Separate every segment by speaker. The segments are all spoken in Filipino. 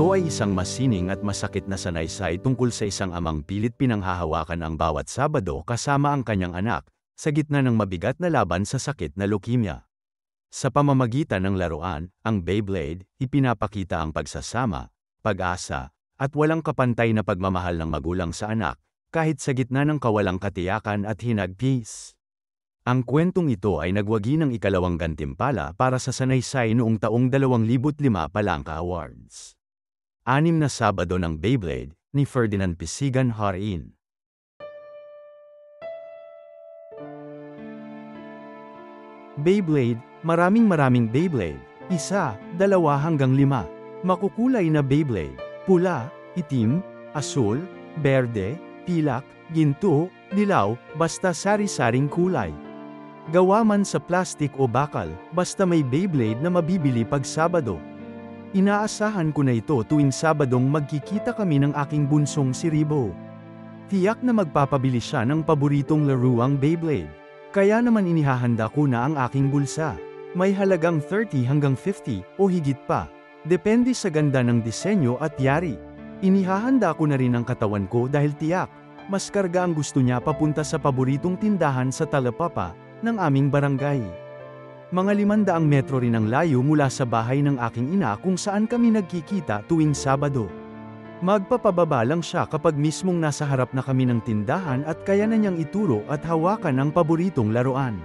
Speaker 1: Ito ay isang masining at masakit na sanaysay tungkol sa isang amang pilit pinanghahawakan ang bawat Sabado kasama ang kanyang anak, sa gitna ng mabigat na laban sa sakit na leukemia. Sa pamamagitan ng laruan, ang Beyblade, ipinapakita ang pagsasama, pag-asa, at walang kapantay na pagmamahal ng magulang sa anak, kahit sa gitna ng kawalang katiyakan at hinagpis. Ang kwentong ito ay nagwagi ng ikalawang gantimpala para sa sanaysay noong taong 2005 Palangka Awards. 6 na Sabado ng Beyblade, ni Ferdinand Pisigan Harin. Beyblade, maraming Beyblade. 1, 2 hanggang 5. Makukulay na Beyblade. Pula, itim, asul, berde, pilak, ginto, dilaw, basta sari-saring kulay. Gawa man sa plastik o bakal, basta may Beyblade na mabibili pag Sabado. Inaasahan ko na ito tuwing Sabadong magkikita kami ng aking bunsong si Ribo. Tiyak na magpapabili siya ng paboritong laruang Beyblade. Kaya naman inihahanda ko na ang aking bulsa. May halagang 30 hanggang 50 o higit pa. Depende sa ganda ng disenyo at yari. Inihahanda ko na rin ang katawan ko dahil tiyak, mas karga ang gusto niya papunta sa paboritong tindahan sa Talapapa ng aming barangay. Mga 500 metro rin ang layo mula sa bahay ng aking ina kung saan kami nagkikita tuwing Sabado. Magpapababa lang siya kapag mismong nasa harap na kami ng tindahan at kaya na niyang ituro at hawakan ang paboritong laruan.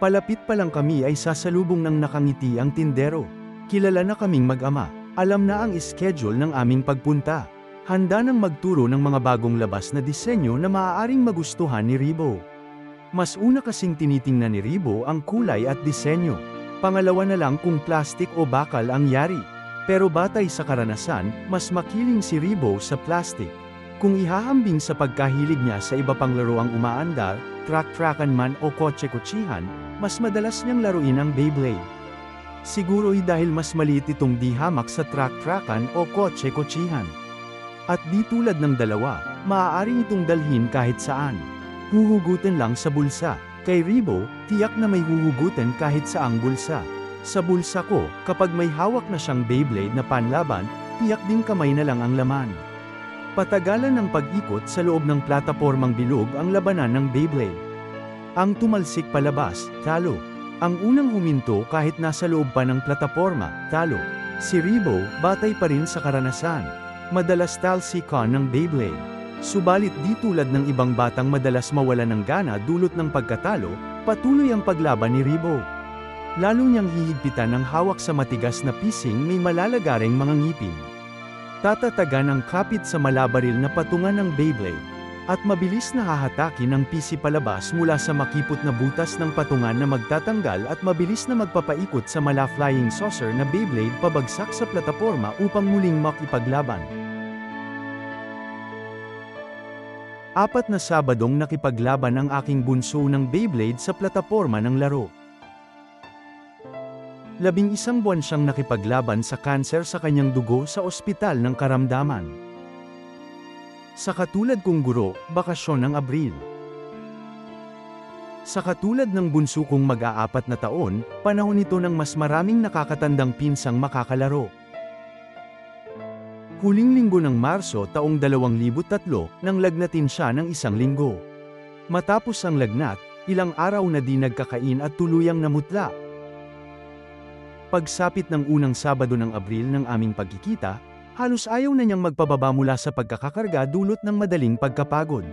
Speaker 1: Palapit pa lang kami ay sasalubong ng nakangiti ang tindero. Kilala na kaming mag-ama. Alam na ang schedule ng aming pagpunta. Handa nang magturo ng mga bagong labas na disenyo na maaaring magustuhan ni Ribo. Mas una kasing tinitingnan ni Ribo ang kulay at disenyo. Pangalawa na lang kung plastik o bakal ang yari. Pero batay sa karanasan, mas makiling si Ribo sa plastik. Kung ihahambing sa pagkahilig niya sa iba pang laruang umaandar, track-trackan man o kotse-kotsihan, mas madalas niyang laruin ang Beyblade. Siguro'y dahil mas maliit itong di hamak sa track-trackan o kotse-kotsihan. At di tulad ng dalawa, maaari itong dalhin kahit saan. Huhugutin lang sa bulsa. Kay Ribo, tiyak na may huhugutin kahit saang bulsa. Sa bulsa ko, kapag may hawak na siyang Beyblade na panlaban, tiyak din kamay na lang ang laman. Patagalan ng pag-ikot sa loob ng platapormang bilog ang labanan ng Beyblade. Ang tumalsik palabas, talo. Ang unang huminto kahit nasa loob pa ng plataporma, talo. Si Ribo, batay pa rin sa karanasan. Madalas talsikan ng Beyblade. Subalit di tulad ng ibang batang madalas mawala ng gana dulot ng pagkatalo, patuloy ang paglaban ni Ribo. Lalo niyang hihigpitan ng hawak sa matigas na pising may malalagaring mga ngipin. Tatatagan ang kapit sa malabaril na patungan ng Beyblade, at mabilis na hahatakin ang pisi palabas mula sa makipot na butas ng patungan na magtatanggal at mabilis na magpapaikot sa mala-flying saucer na Beyblade pabagsak sa plataporma upang muling makipaglaban. 4 na Sabadong nakipaglaban ang aking bunso ng Beyblade sa plataporma ng laro. 11 buwan siyang nakipaglaban sa kanser sa kanyang dugo sa ospital ng karamdaman. Sa katulad kong guro, bakasyon ng Abril. Sa katulad ng bunso kong mag-aapat na taon, panahon ito ng mas maraming nakakatandang pinsang makakalaro. Huling linggo ng Marso taong 2003 nang lagnatin siya ng 1 linggo. Matapos ang lagnat, ilang araw na di nagkakain at tuluyang namutla. Pagsapit ng unang Sabado ng Abril ng aming pagkikita, halos ayaw na niyang magpababa mula sa pagkakakarga dulot ng madaling pagkapagod.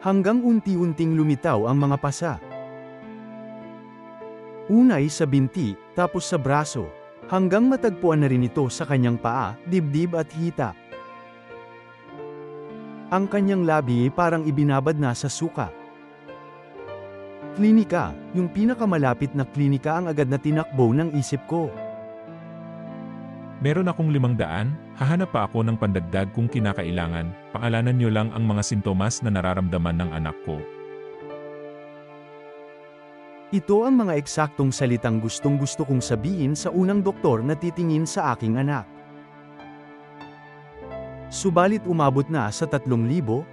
Speaker 1: Hanggang unti-unting lumitaw ang mga pasa. Unay sa binti, tapos sa braso. Hanggang matagpuan na rin ito sa kanyang paa, dibdib at hita. Ang kanyang labi ay parang ibinabad na sa suka. Klinika, yung pinakamalapit na klinika ang agad na tinakbo ng isip ko.
Speaker 2: Meron akong 500, hahanap pa ako ng pandagdag kung kinakailangan, paalanan niyo lang ang mga sintomas na nararamdaman ng anak ko.
Speaker 1: Ito ang mga eksaktong salitang gustong-gusto kong sabihin sa unang doktor na titingin sa aking anak. Subalit umabot na sa 3,000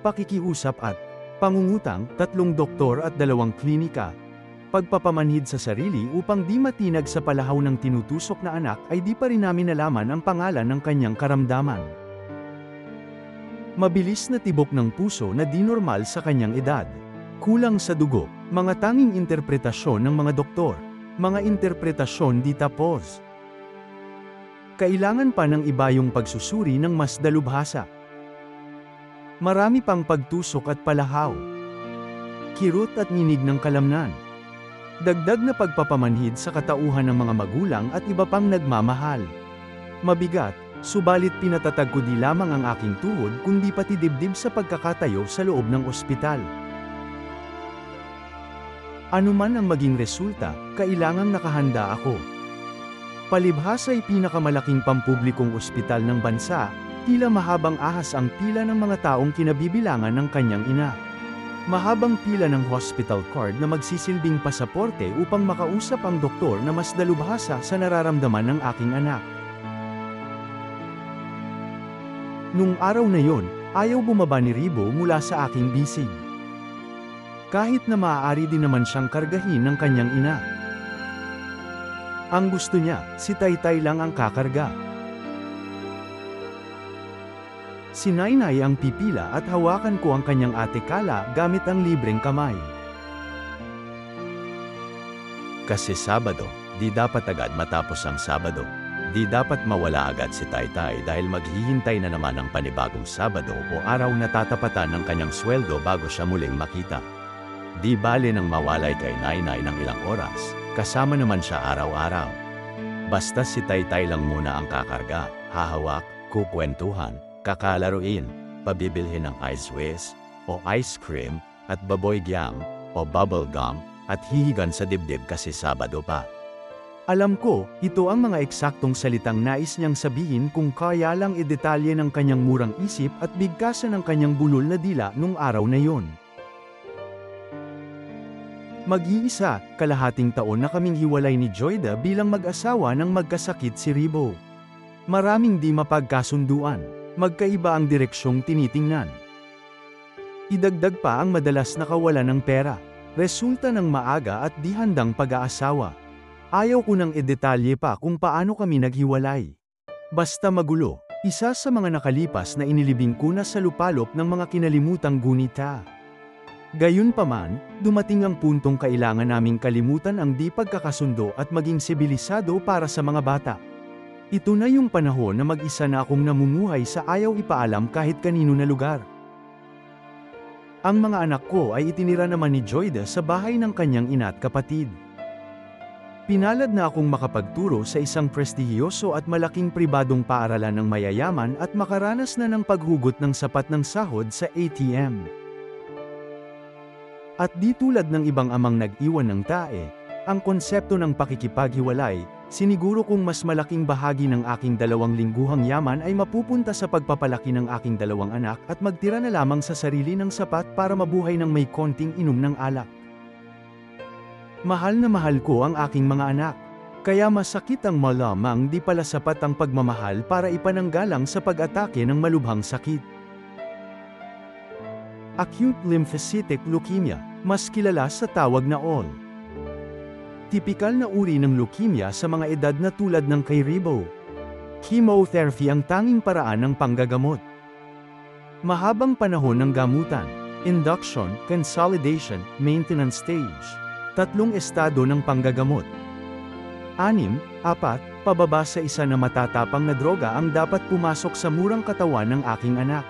Speaker 1: pakikiusap at pangungutang, 3 doktor at 2 klinika. pagpapamanhid sa sarili upang di matinag sa palahaw ng tinutusok na anak ay di pa rin namin nalaman ang pangalan ng kanyang karamdaman. Mabilis na tibok ng puso na di normal sa kanyang edad. Kulang sa dugo, mga tanging interpretasyon ng mga doktor, mga interpretasyon di tapos. Kailangan pa ng iba yung pagsusuri ng mas dalubhasa. Marami pang pagtusok at palahaw. Kirot at nginig ng kalamnan. Dagdag na pagpapamanhid sa katauhan ng mga magulang at iba pang nagmamahal. Mabigat, subalit pinatatag ko di lamang ang aking tuhod kundi pati dibdib sa pagkakatayo sa loob ng ospital. Ano man ang maging resulta, kailangang nakahanda ako. Palibhas ay pinakamalaking pampublikong ospital ng bansa, tila mahabang ahas ang pila ng mga taong kinabibilangan ng kanyang ina. Mahabang pila ng hospital card na magsisilbing pasaporte upang makausap ang doktor na mas dalubhasa sa nararamdaman ng aking anak. Nung araw na yon, ayaw bumaba ni Ribo mula sa aking bisig. Kahit na maaari din naman siyang kargahin ng kanyang ina. Ang gusto niya, si Taytay lang ang kakarga. Si Nainay ang pipila at hawakan ko ang kanyang ate Kala gamit ang libreng kamay. Kasi Sabado, di dapat agad matapos ang Sabado. Di dapat mawala agad si Taytay dahil maghihintay na naman ang panibagong Sabado o araw na tatapatan ng kanyang sweldo bago siya muling makita. Di bale nang mawalay kay Nainay ng ilang oras, kasama naman siya araw-araw. Basta si Taytay lang muna ang kakarga, hahawak, kukwentuhan, kakalaruin, pabibilhin ng ice whiz, o ice cream, at baboy gyam, o bubble gum, at hihigan sa dibdib kasi Sabado pa. Alam ko, ito ang mga eksaktong salitang nais niyang sabihin kung kaya lang idetalye ng kanyang murang isip at bigkasan ng kanyang bulol na dila nung araw na yon. Mag-iisa, kalahating taon na kaming hiwalay ni Joyda bilang mag-asawa nang magkasakit si Ribo. Maraming di mapagkasunduan. Magkaiba ang direksyong tinitingnan. Idagdag pa ang madalas na kawalan ng pera, resulta ng maaga at di handang pag-aasawa. Ayaw ko nang idetalye pa kung paano kami naghiwalay. Basta magulo, isa sa mga nakalipas na inilibing ko na sa lupalop ng mga kinalimutang gunita. Gayunpaman, dumating ang puntong kailangan naming kalimutan ang di pagkakasundo at maging sibilisado para sa mga bata. Ito na yung panahon na mag-isa na akong namumuhay sa ayaw ipaalam kahit kanino na lugar. Ang mga anak ko ay itinira naman ni Joyda sa bahay ng kanyang ina at kapatid. Pinalad na akong makapagturo sa isang prestihiyoso at malaking pribadong paaralan ng mayayaman at makaranas na ng paghugot ng sapat ng sahod sa ATM. At di tulad ng ibang amang nag-iwan ng tae, ang konsepto ng pakikipaghiwalay, siniguro kong mas malaking bahagi ng aking 2 lingguhang yaman ay mapupunta sa pagpapalaki ng aking 2 anak at magtira na lamang sa sarili ng sapat para mabuhay ng may konting inom ng alak. Mahal na mahal ko ang aking mga anak, kaya masakit ang malamang di pala sapat ang pagmamahal para ipananggalang sa pag-atake ng malubhang sakit. Acute lymphocytic leukemia, mas kilala sa tawag na OL. Tipikal na uri ng leukemia sa mga edad na tulad ng kay Ribo. Chemotherapy ang tanging paraan ng panggagamot. Mahabang panahon ng gamutan, induction, consolidation, maintenance stage. 3 estado ng panggagamot. 6, 4, pababa sa isa na matatapang na droga ang dapat pumasok sa murang katawan ng aking anak.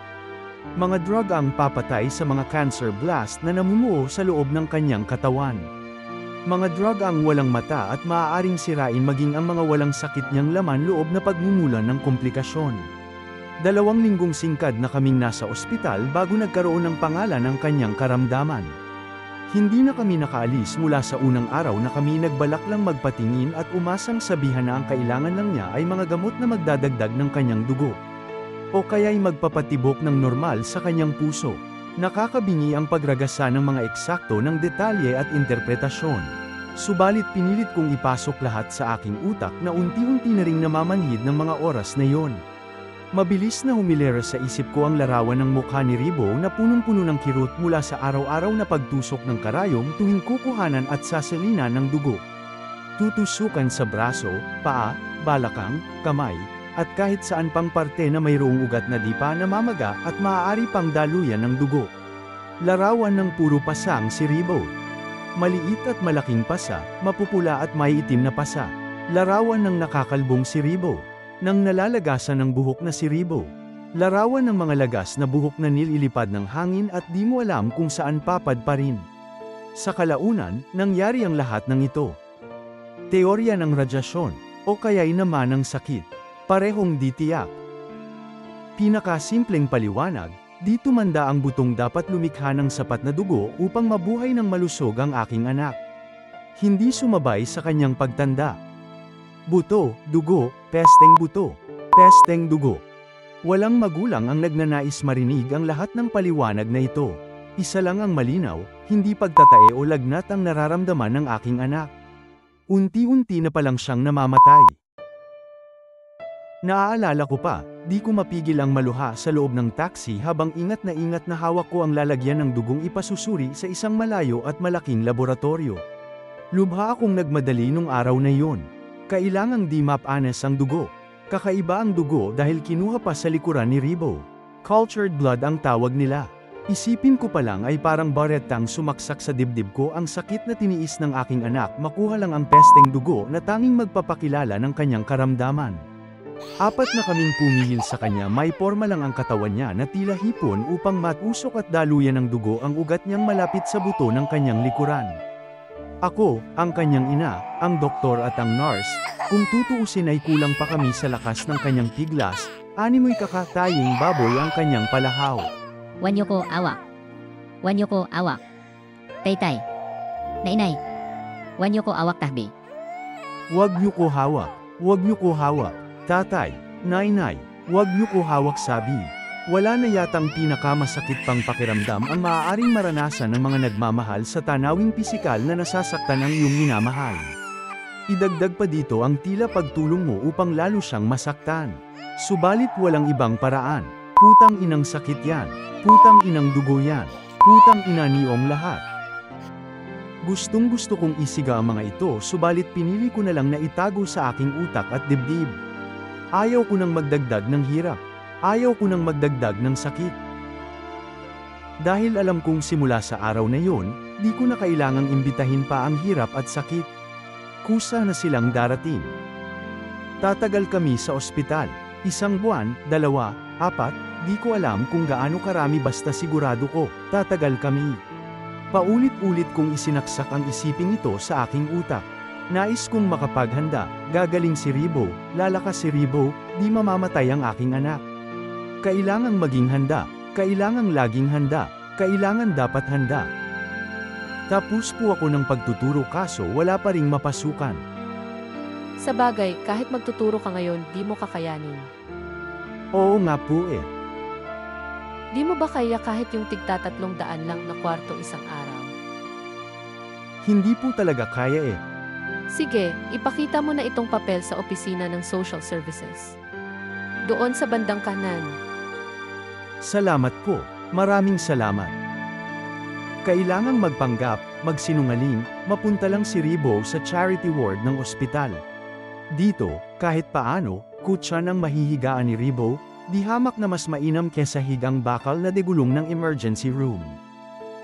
Speaker 1: Mga droga ang papatay sa mga cancer blast na namumuo sa loob ng kanyang katawan. Mga droga ang walang mata at maaaring sirain maging ang mga walang sakit niyang laman loob na pagmumulan ng komplikasyon. 2 linggong singkad na kaming nasa ospital bago nagkaroon ng pangalan ng kanyang karamdaman. Hindi na kami nakaalis mula sa unang araw na kami nagbalak lang magpatingin at umasang sabihan na ang kailangan lang niya ay mga gamot na magdadagdag ng kanyang dugo. O kaya'y magpapatibok ng normal sa kanyang puso. Nakakabingi ang pagragasa ng mga eksakto ng detalye at interpretasyon. Subalit pinilit kong ipasok lahat sa aking utak na unti-unti na ring namamanhid ng mga oras na yon. Mabilis na humilera sa isip ko ang larawan ng mukha ni Ribo na punong-puno ng kirot mula sa araw-araw na pagtusok ng karayom tuwing kukuhanan at sasalinan ng dugo. Tutusukan sa braso, paa, balakang, kamay, at kahit saan pang parte na mayroong ugat na di pa namamaga at maaari pang daluyan ng dugo. Larawan ng puro pasang si Ribo. Maliit at malaking pasa, mapupula at may itim na pasa. Larawan ng nakakalbong si Ribo. Nang nalalagasan ng buhok na si Ribo. Larawan ng mga lagas na buhok na nililipad ng hangin at di mo alam kung saan papad pa rin. Sa kalaunan, nangyari ang lahat ng ito. Teorya ng radyasyon, o kaya'y naman ng sakit. Parehong di tiyak. Pinakasimpleng paliwanag, di tumanda ang butong dapat lumikha ng sapat na dugo upang mabuhay ng malusog ang aking anak. Hindi sumabay sa kanyang pagtanda. Buto, dugo, pesteng buto, pesteng dugo. Walang magulang ang nagnanais marinig ang lahat ng paliwanag na ito. Isa lang ang malinaw, hindi pagtatae o lagnat ang nararamdaman ng aking anak. Unti-unti na palang siyang namamatay. Naaalala ko pa, di ko mapigil ang maluha sa loob ng taxi habang ingat na hawak ko ang lalagyan ng dugong ipasusuri sa isang malayo at malaking laboratorio. Lubha akong nagmadali nung araw na yon. Kailangang di mapanas ang dugo. Kakaiba ang dugo dahil kinuha pa sa likuran ni Ribo. Cultured blood ang tawag nila. Isipin ko pa lang ay parang baretang sumaksak sa dibdib ko ang sakit na tiniis ng aking anak makuha lang ang pesteng dugo na tanging magpapakilala ng kanyang karamdaman. Apat na kaming pumihil sa kanya, may porma lang ang katawan niya na tila hipon upang matusok at daluyan ng dugo ang ugat niyang malapit sa buto ng kanyang likuran. Ako, ang kanyang ina, ang doktor at ang nurse, kung tutuusin ay kulang pa kami sa lakas ng kanyang piglas, animoy kakataying baboy ang kanyang palahaw.
Speaker 3: Wanyo ko awak. Wanyo ko awak. Taytay. Nainay. Wanyo ko awak tahbi.
Speaker 1: Huwag niyo ko hawak. Huwag niyo ko hawak. Tatay, nainay, huwag niyo ko hawak sabi. Wala na yatang pinakamasakit pang pakiramdam ang maaaring maranasan ng mga nagmamahal sa tanawing pisikal na nasasaktan ang iyong minamahal. Idagdag pa dito ang tila pagtulong mo upang lalo siyang masaktan. Subalit walang ibang paraan. Putang inang sakit yan. Putang inang dugo yan. Putang ina niyong lahat. Gustong-gusto kong isiga ang mga ito subalit pinili ko na lang na itago sa aking utak at dibdib. Ayaw ko nang magdagdag ng hirap. Ayaw ko nang magdagdag ng sakit. Dahil alam kong simula sa araw na yon, di ko na kailangang imbitahin pa ang hirap at sakit. Kusa na silang darating. Tatagal kami sa ospital. 1 buwan, 2, 4, di ko alam kung gaano karami basta sigurado ko, tatagal kami. Paulit-ulit kong isinaksak ang isiping ito sa aking utak. Nais kong makapaghanda, gagaling si Ribo, lalakas si Ribo, di mamamatay ang aking anak. Kailangang maging handa, kailangang laging handa, kailangan dapat handa. Tapos po ako ng pagtuturo kaso wala pa ring mapasukan.
Speaker 4: Sa bagay, kahit magtuturo ka ngayon, di mo kakayanin.
Speaker 1: Oo nga po eh.
Speaker 4: Di mo ba kaya kahit yung tigta-300 lang na kwarto isang araw?
Speaker 1: Hindi po talaga kaya eh.
Speaker 4: Sige, ipakita mo na itong papel sa opisina ng Social Services. Doon sa bandang kanan.
Speaker 1: Salamat po, maraming salamat. Kailangang magpanggap, magsinungaling, mapunta lang si Ribo sa charity ward ng ospital. Dito, kahit paano, kutsa ng mahihigaan ni Ribo, di hamak na mas mainam kesa higang bakal na degulong ng emergency room.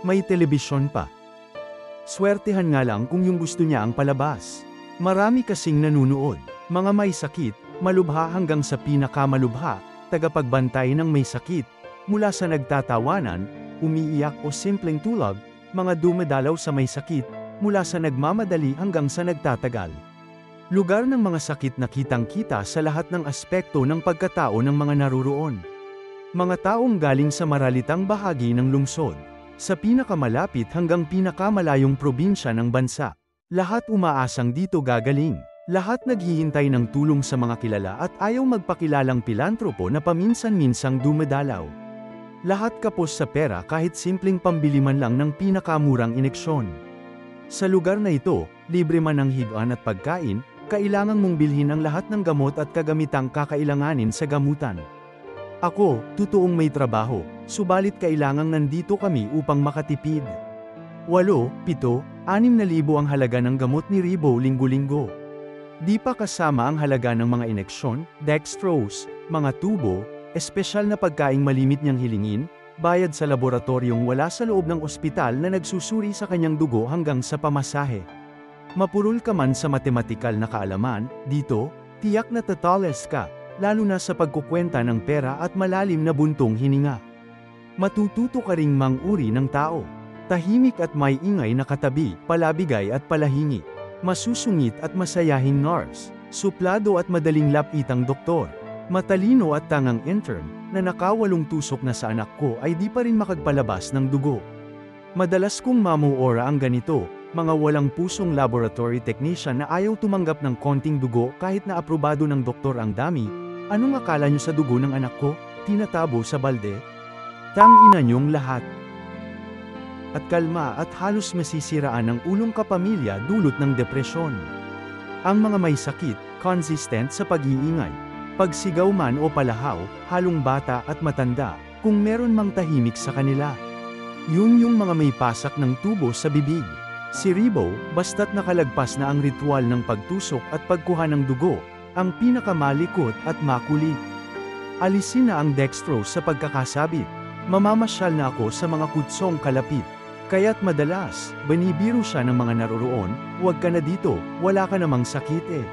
Speaker 1: May telebisyon pa. Swertehan nga lang kung yung gusto niya ang palabas. Marami kasing nanunood, mga may sakit, malubha hanggang sa pinakamalubha, tagapagbantay ng may sakit, mula sa nagtatawanan, umiiyak o simpleng tulog, mga dumadalaw sa may sakit, mula sa nagmamadali hanggang sa nagtatagal. Lugar ng mga sakit na kitang-kita sa lahat ng aspekto ng pagkatao ng mga naruroon. Mga taong galing sa maralitang bahagi ng lungsod, sa pinakamalapit hanggang pinakamalayong probinsya ng bansa. Lahat umaasang dito gagaling. Lahat naghihintay ng tulong sa mga kilala at ayaw magpakilalang pilantropo na paminsan-minsang dumadalaw. Lahat kapos sa pera kahit simpleng pambili man lang ng pinakamurang ineksyon. Sa lugar na ito, libre man ang higaan at pagkain, kailangang mong bilhin ang lahat ng gamot at kagamitang kakailanganin sa gamutan. Ako, totoong may trabaho, subalit kailangang nandito kami upang makatipid. 8, 7, 6,000 ang halaga ng gamot ni Ribo linggo-linggo. Di pa kasama ang halaga ng mga ineksyon, dextrose, mga tubo, espesyal na pagkaing malimit niyang hilingin, bayad sa laboratoryong wala sa loob ng ospital na nagsusuri sa kanyang dugo hanggang sa pamasahe. Mapurol ka man sa matematikal na kaalaman, dito, tiyak na tatales ka, lalo na sa pagkukwenta ng pera at malalim na buntong hininga. Matututo ka ring manguri ng tao. Tahimik at may ingay na katabi, palabigay at palahingi. Masusungit at masayahing nurse, suplado at madaling lapitang doktor. Matalino at tangang intern, na nakawalong tusok na sa anak ko ay di pa rin makagpalabas ng dugo. Madalas kong mamuora ang ganito, mga walang pusong laboratory technician na ayaw tumanggap ng konting dugo kahit na aprobado ng doktor ang dami. Anong akala nyo sa dugo ng anak ko? Tinatabo sa balde? Tangina nyong lahat. At kalma at halos masisiraan ng ulong kapamilya dulot ng depresyon. Ang mga may sakit, consistent sa pag-iingay. Pagsigaw man o palahaw, halong bata at matanda, kung meron mang tahimik sa kanila. Yun yung mga may pasak ng tubo sa bibig. Si Ribo, basta't nakalagpas na ang ritual ng pagtusok at pagkuha ng dugo, ang pinakamalikot at makulit. Alisin na ang dextrose sa pagkakasabit. Mamamasyal na ako sa mga kutsong kalapit. Kaya't madalas, banibiro siya ng mga naroroon, huwag ka na dito, wala ka namang sakit eh.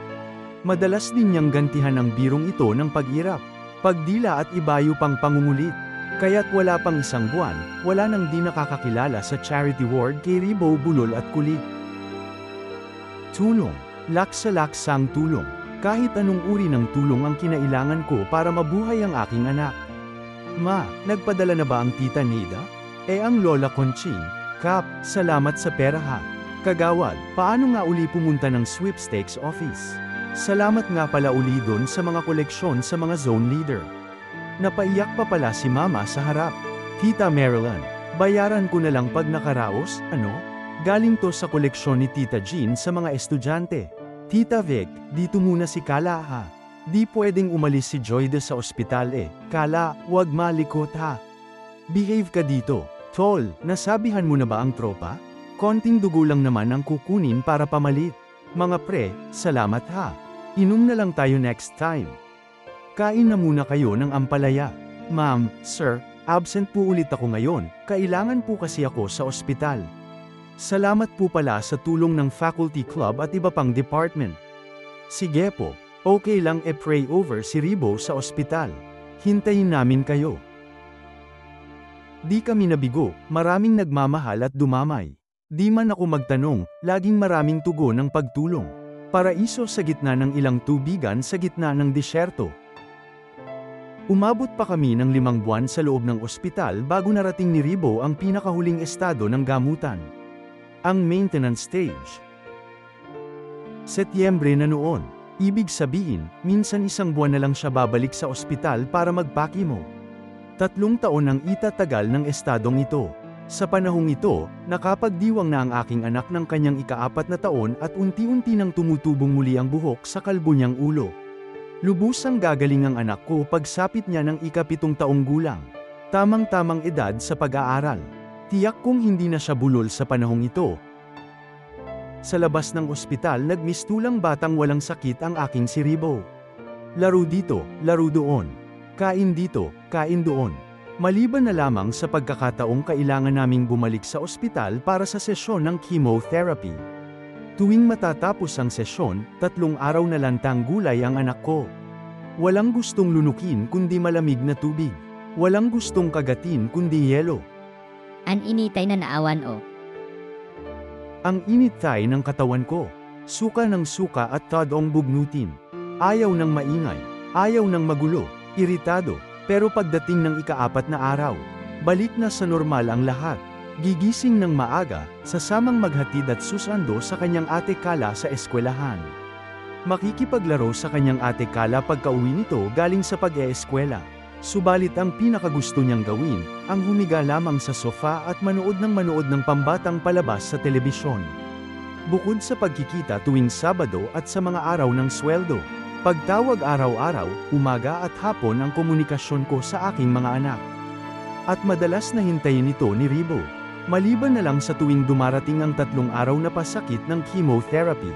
Speaker 1: Madalas din niyang gantihan ang birong ito ng pag-irap, pagdila at ibayo pang pangungulit. Kaya't wala pang isang buwan, wala nang di nakakakilala sa charity ward kay Ribo bulol at kulit. Tulong. Laksa-laksang tulong. Kahit anong uri ng tulong ang kinailangan ko para mabuhay ang aking anak. Ma, nagpadala na ba ang tita Nida? Ang lola Conching? Kap, salamat sa pera ha. Kagawad, paano nga uli pumunta ng sweepstakes office? Salamat nga pala uli doon sa mga koleksyon sa mga zone leader. Napaiyak pa pala si mama sa harap. Tita Marilyn, bayaran ko na lang pag nakaraos, ano? Galing to sa koleksyon ni Tita Jean sa mga estudyante. Tita Vic, dito muna si Kala ha. Di pwedeng umalis si Joyde sa ospital eh. Kala, wag malikot ha. Behave ka dito. Tol, nasabihan mo na ba ang tropa? Konting dugo lang naman ang kukunin para pamalit. Mga pre, salamat ha. Inom na lang tayo next time. Kain na muna kayo ng ampalaya. Ma'am, sir, absent po ulit ako ngayon, kailangan po kasi ako sa ospital. Salamat po pala sa tulong ng faculty club at iba pang department. Sige po, okay lang pray over si Ribo sa ospital. Hintayin namin kayo. Di kami nabigo, maraming nagmamahal at dumamay. Di man ako magtanong, laging maraming tugon ng pagtulong. Paraiso sa gitna ng ilang tubigan sa gitna ng disyerto. Umabot pa kami ng 5 buwan sa loob ng ospital bago narating ni Ribo ang pinakahuling estado ng gamutan. Ang maintenance stage. Setyembre na noon. Ibig sabihin, minsan 1 buwan na lang siya babalik sa ospital para magpakimo. 3 taon ang itatagal ng estadong ito. Sa panahong ito, nakapagdiwang na ang aking anak ng kanyang ika-4 na taon at unti-unti nang tumutubong muli ang buhok sa kalbo niyang ulo. Lubusang gagaling ang anak ko pagsapit niya ng ika-7 taong gulang. Tamang-tamang edad sa pag-aaral. Tiyak kong hindi na siya bulol sa panahong ito. Sa labas ng ospital nagmistulang batang walang sakit ang aking si Ribo. Laro dito, laro doon. Kain dito, kain doon. Maliban na lamang sa pagkakataong kailangan naming bumalik sa ospital para sa sesyon ng chemotherapy. Tuwing matatapos ang sesyon, 3 araw na lantang gulay ang anak ko. Walang gustong lunukin kundi malamig na tubig. Walang gustong kagatin kundi yelo.
Speaker 3: An initay na naawan o.
Speaker 1: Ang initay ng katawan ko. Suka ng suka at tadong bugnutin. Ayaw ng maingay. Ayaw ng magulo. Iritado, pero pagdating ng ika-4 na araw, balik na sa normal ang lahat. Gigising ng maaga, sasamang maghatid at susando sa kanyang ate Kala sa eskwelahan. Makikipaglaro sa kanyang ate Kala pagka-uwi nito galing sa pag-eeskwela. Subalit ang pinakagusto niyang gawin, ang humiga lamang sa sofa at manood ng pambatang palabas sa telebisyon. Bukod sa pagkikita tuwing Sabado at sa mga araw ng sweldo, Pagtawag araw-araw, umaga at hapon ang komunikasyon ko sa aking mga anak. At madalas na hintayin ito ni Ribo. Maliban na lang sa tuwing dumarating ang 3 araw na pasakit ng chemotherapy.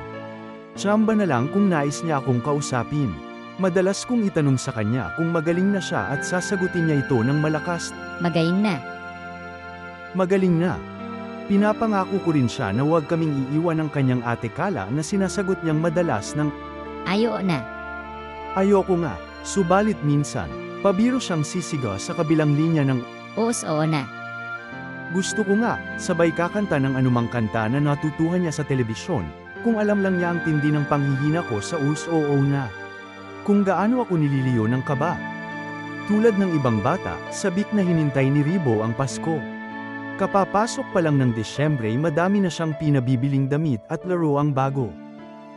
Speaker 1: Tsamba na lang kung nais niya akong kausapin. Madalas kong itanong sa kanya kung magaling na siya at sasagutin niya ito ng malakas.
Speaker 3: Magaling na.
Speaker 1: Magaling na. Pinapangako ko rin siya na huwag kaming iiwan ng kanyang ate Kala na sinasagot niyang madalas ng
Speaker 3: Ayo na.
Speaker 1: ayoko nga, subalit minsan, pabiro siyang sisigaw sa kabilang linya ng
Speaker 3: Oo na.
Speaker 1: gusto ko nga, sabay kakanta ng anumang kanta na natutuhan niya sa telebisyon, kung alam lang niya ang tindi ng panghihina ko sa oo na. Kung gaano ako nililiyo ng kaba. Tulad ng ibang bata, sabik na hinintay ni Ribo ang Pasko. Kapapasok pa lang ng Disyembre madami na siyang pinabibiling damit at laro ang bago.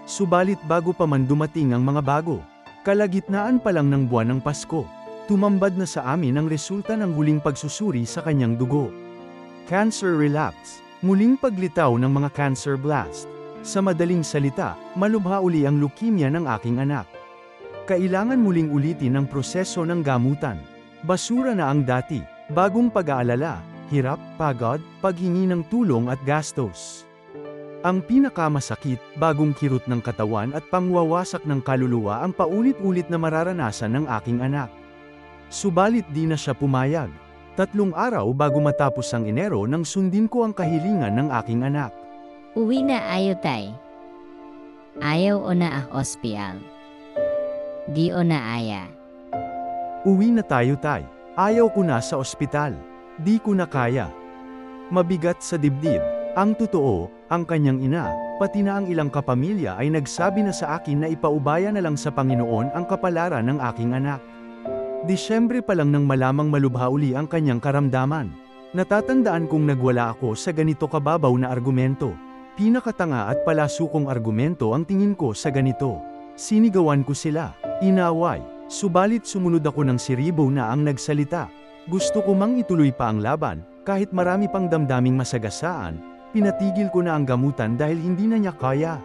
Speaker 1: Subalit bago pa man dumating ang mga bago, kalagitnaan pa lang ng buwan ng Pasko, tumambad na sa amin ang resulta ng huling pagsusuri sa kanyang dugo. Cancer relapse, muling paglitaw ng mga cancer blast. Sa madaling salita, malubha uli ang leukemia ng aking anak. Kailangan muling ulitin ang proseso ng gamutan. Basura na ang dati, bagong pag-aalala, hirap, pagod, paghingi ng tulong at gastos. Ang pinakamasakit, bagong kirot ng katawan at pangwawasak ng kaluluwa ang paulit-ulit na mararanasan ng aking anak. Subalit di na siya pumayag. 3 araw bago matapos ang Enero nang sundin ko ang kahilingan ng aking anak.
Speaker 3: Uwi na ayo tay. Ayaw o na ah ospial. Di o na aya.
Speaker 1: Uwi na tayo tay. Ayaw ko na sa ospital. Di ko na kaya. Mabigat sa dibdib. Ang totoo, ang kanyang ina, pati na ang ilang kapamilya ay nagsabi na sa akin na ipaubaya na lang sa Panginoon ang kapalaran ng aking anak. Disyembre pa lang nang malamang malubha uli ang kanyang karamdaman. Natatandaan kong nagwala ako sa ganito kababaw na argumento. Pinakatanga at palasukong argumento ang tingin ko sa ganito. Sinigawan ko sila, inaway, subalit sumunod ako ng si Ribo na ang nagsalita. Gusto ko mang ituloy pa ang laban, kahit marami pang damdaming masagasaan, pinatigil ko na ang gamutan dahil hindi na niya kaya.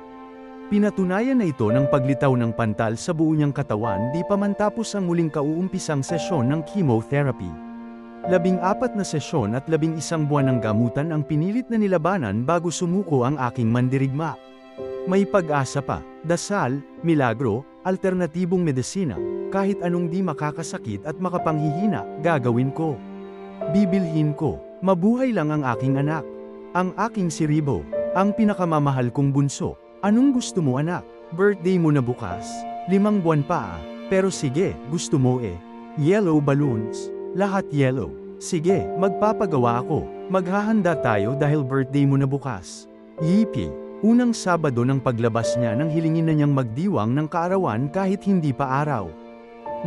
Speaker 1: Pinatunayan na ito ng paglitaw ng pantal sa buo niyang katawan di pa man tapos ang muling kauumpisang sesyon ng chemotherapy. 14 na sesyon at 11 buwan ng gamutan ang pinilit na nilabanan bago sumuko ang aking mandirigma. May pag-asa pa, dasal, milagro, alternatibong medisina, kahit anong di makakasakit at makapanghihina, gagawin ko. Bibilhin ko, mabuhay lang ang aking anak. Ang aking si Ribo, ang pinakamamahal kong bunso. Anong gusto mo anak? Birthday mo na bukas? 5 buwan pa ah. Pero sige, gusto mo eh. Yellow balloons. Lahat yellow. Sige, magpapagawa ako. Maghahanda tayo dahil birthday mo na bukas. Yippee! Unang Sabado ng paglabas niya nang hilingin na niyang magdiwang ng kaarawan kahit hindi pa araw.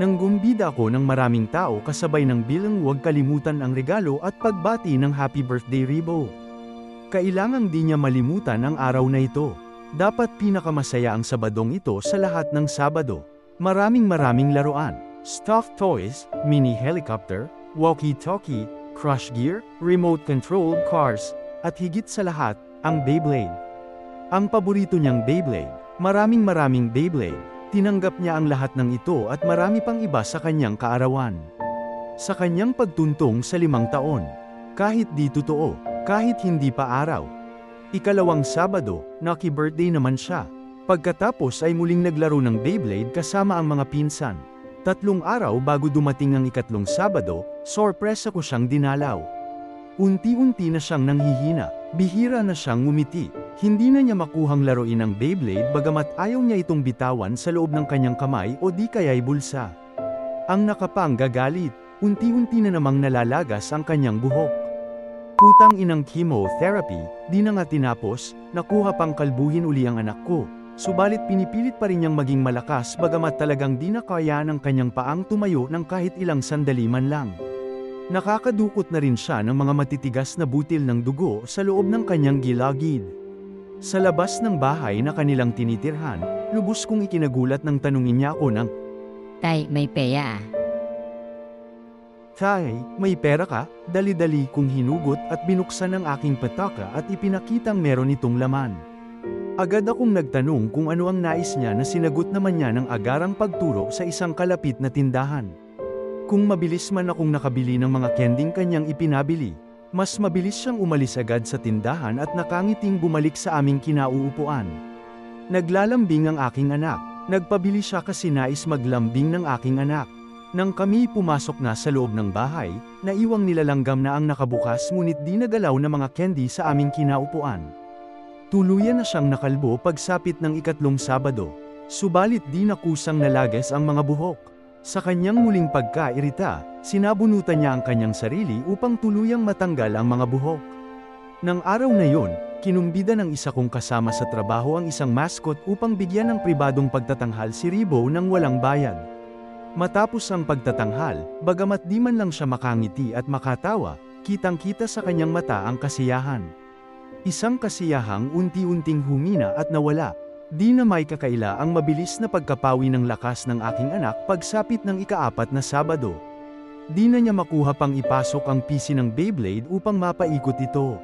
Speaker 1: Nang gumbida ako ng maraming tao kasabay ng bilang huwag kalimutan ang regalo at pagbati ng happy birthday Ribo. Kailangang di niya malimutan ang araw na ito. Dapat pinakamasaya ang Sabadong ito sa lahat ng Sabado. Maraming laruan, stuffed toys, mini helicopter, walkie-talkie, crush gear, remote-controlled cars, at higit sa lahat, ang Beyblade. Ang paborito niyang Beyblade, maraming Beyblade, tinanggap niya ang lahat ng ito at marami pang iba sa kanyang kaarawan. Sa kanyang pagtuntong sa 5 taon, kahit di totoo, kahit hindi pa araw. Ikalawang Sabado, naki-birthday naman siya. Pagkatapos ay muling naglaro ng Beyblade kasama ang mga pinsan. 3 araw bago dumating ang ikatlong Sabado, sorpresa ko siyang dinalaw. Unti-unti na siyang nanghihina, bihira na siyang ngumiti. Hindi na niya makuhang laruin ang Beyblade bagamat ayaw niya itong bitawan sa loob ng kanyang kamay o di kaya'y bulsa. Ang nakapang gagalit, unti-unti na namang nalalagas ang kanyang buhok. Putang inang chemotherapy, di na nga tinapos, nakuha pang kalbuhin uli ang anak ko. Subalit pinipilit pa rin niyang maging malakas bagamat talagang di na kaya ng kanyang paang tumayo ng kahit ilang sandali man lang. Nakakadukot na rin siya ng mga matitigas na butil ng dugo sa loob ng kanyang gilagid. Sa labas ng bahay na kanilang tinitirhan, lubos kong ikinagulat nang tanungin niya ako ng,
Speaker 3: Tay, may peya ah.
Speaker 1: Tay, may pera ka? Dali-dali kong hinugot at binuksan ang aking pataka at ipinakitang meron itong laman. Agad akong nagtanong kung ano ang nais niya na sinagot naman niya ng agarang pagturo sa isang kalapit na tindahan. Kung mabilis man akong nakabili ng mga kending kanyang ipinabili, mas mabilis siyang umalis agad sa tindahan at nakangiting bumalik sa aming kinauupuan. Naglalambing ang aking anak. Nagpabili siya kasi nais maglambing ng aking anak. Nang kami pumasok na sa loob ng bahay, naiwang nilalanggam na ang nakabukas ngunit di nagalaw na mga candy sa aming kinaupuan. Tuluyan na siyang nakalbo pagsapit ng ikatlong Sabado. Subalit di nakusang nalagas ang mga buhok. Sa kanyang muling pagkairita, sinabunutan niya ang kanyang sarili upang tuluyang matanggal ang mga buhok. Nang araw na yon, kinumbida ng isa kong kasama sa trabaho ang isang mascot upang bigyan ng pribadong pagtatanghal si Ribo nang walang bayad. Matapos ang pagtatanghal, bagamat di man lang siya makangiti at makatawa, kitang-kita sa kanyang mata ang kasiyahan. Isang kasiyahang unti-unting humina at nawala. Di na may kakaila ang mabilis na pagkapawi ng lakas ng aking anak pagsapit ng ika-4 na Sabado. Di na niya makuha pang ipasok ang PC ng Beyblade upang mapaikot ito.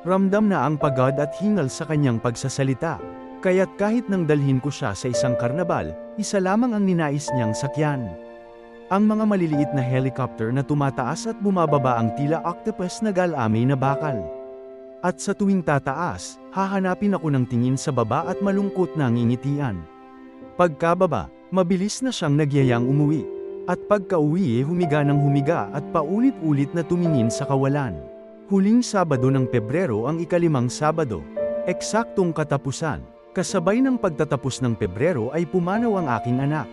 Speaker 1: Ramdam na ang pagod at hingal sa kanyang pagsasalita. Kaya't kahit nang dalhin ko siya sa isang karnabal, isa lamang ang ninais niyang sakyan. Ang mga maliliit na helicopter na tumataas at bumababa ang tila octopus na galamay na bakal. At sa tuwing tataas, hahanapin ako ng tingin sa baba at malungkot na ngingitian. Pagkababa, mabilis na siyang nagyayang umuwi. At pagka-uwi humiga ng humiga at paulit-ulit na tumingin sa kawalan. Huling Sabado ng Pebrero ang ika-5 Sabado. Eksaktong katapusan. Kasabay ng pagtatapos ng Pebrero ay pumanaw ang aking anak.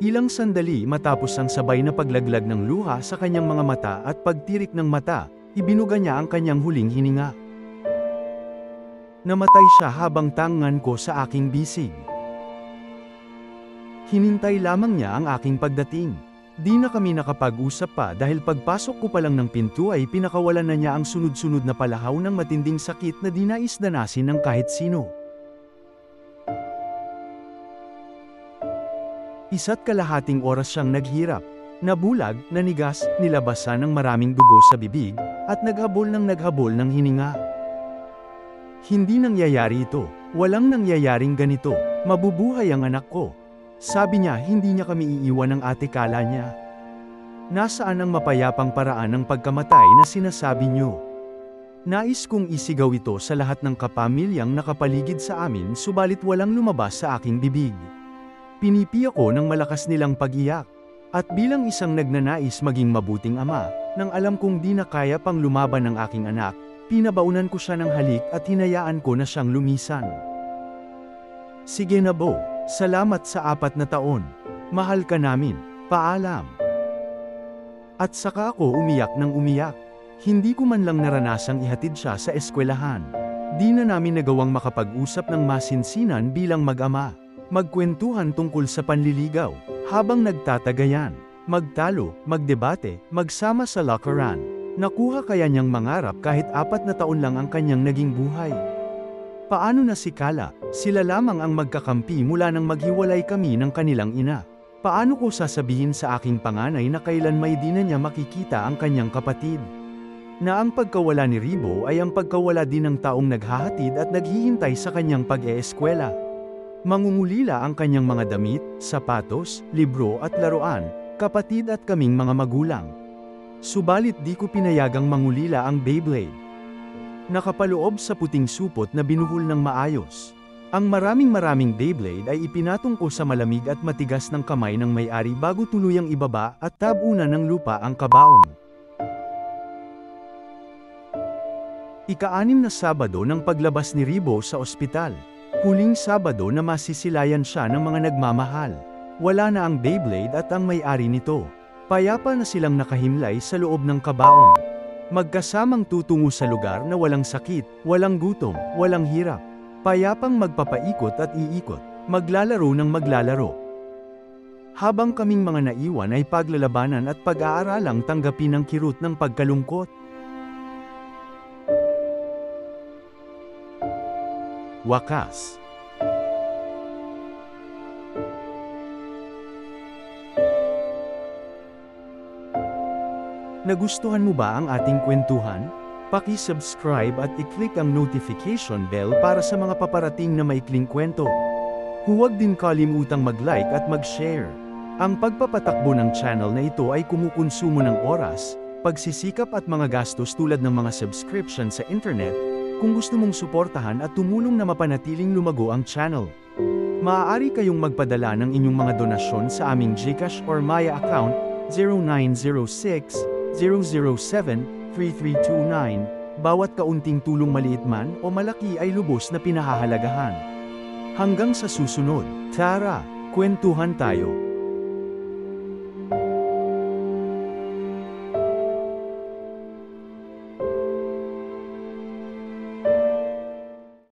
Speaker 1: Ilang sandali matapos ang sabay na paglaglag ng luha sa kanyang mga mata at pagtirik ng mata, ibinuga niya ang kanyang huling hininga. Namatay siya habang tangan ko sa aking bisig. Hinintay lamang niya ang aking pagdating. Di na kami nakapag-usap pa dahil pagpasok ko pa lang ng pinto ay pinakawalan na niya ang sunod-sunod na palahaw ng matinding sakit na di nais danasin ng kahit sino. 1.5 oras siyang naghirap. Nabulag, nanigas, nilabasan ng maraming dugo sa bibig, at naghabol ng hininga. Hindi nangyayari ito. Walang nangyayaring ganito. Mabubuhay ang anak ko. Sabi niya hindi niya kami iiwan ng ate Kala niya. Nasaan ang mapayapang paraan ng pagkamatay na sinasabi niyo? Nais kong isigaw ito sa lahat ng kapamilyang nakapaligid sa amin subalit walang lumabas sa aking bibig. Pinipi ako ng malakas nilang pag-iyak. At bilang isang nagnanais maging mabuting ama, nang alam kong di na kaya pang lumaban ng aking anak, pinabaunan ko siya ng halik at hinayaan ko na siyang lumisan. Sige na Bo, salamat sa 4 na taon. Mahal ka namin, paalam. At saka ako umiyak ng umiyak. Hindi ko man lang naranasang ihatid siya sa eskwelahan. Di na namin nagawang makapag-usap ng masinsinan bilang mag-ama. Magkwentuhan tungkol sa panliligaw, habang nagtatagayan, magtalo, magdebate, magsama sa lockeran. Nakuha kaya niyang mangarap kahit 4 na taon lang ang kanyang naging buhay. Paano na si Kala? Sila lamang ang magkakampi mula nang maghiwalay kami ng kanilang ina. Paano ko sasabihin sa aking panganay na kailan may di na niya makikita ang kanyang kapatid? Na ang pagkawala ni Ribo ay ang pagkawala din ng taong naghahatid at naghihintay sa kanyang pag-eeskwela. Mangungulila ang kanyang mga damit, sapatos, libro at laruan, kapatid at kaming mga magulang. Subalit di ko pinayagang mangulila ang Beyblade. Nakapaloob sa puting supot na binuhol ng maayos. Ang maraming Beyblade ay ipinatong ko sa malamig at matigas ng kamay ng may-ari bago tuluyang ibaba at tabunan ng lupa ang kabaong. Ika-6 na Sabado ng paglabas ni Ribo sa ospital. Huling Sabado na masisilayan siya ng mga nagmamahal. Wala na ang Beyblade at ang may-ari nito. Payapa na silang nakahimlay sa loob ng kabaong. Magkasamang tutungo sa lugar na walang sakit, walang gutom, walang hirap. Payapang magpapaikot at iikot, maglalaro ng maglalaro. Habang kaming mga naiwan ay paglalabanan at pag-aaralang tanggapin ang kirot ng pagkalungkot. Wakas. Nagustuhan mo ba ang ating kwentuhan? Paki-subscribe at i-click ang notification bell para sa mga paparating na maikling kwento. Huwag din kalimutang mag-like at mag-share. Ang pagpapatakbo ng channel na ito ay kumukonsumo ng oras, pagsisikap at mga gastos tulad ng mga subscription sa internet. Kung gusto mong suportahan at tumulong na mapanatiling lumago ang channel, maaari kayong magpadala ng inyong mga donasyon sa aming GCash or Maya account 0906-007-3329. Bawat kaunting tulong maliit man o malaki ay lubos na pinahahalagahan. Hanggang sa susunod, tara, kwentuhan tayo.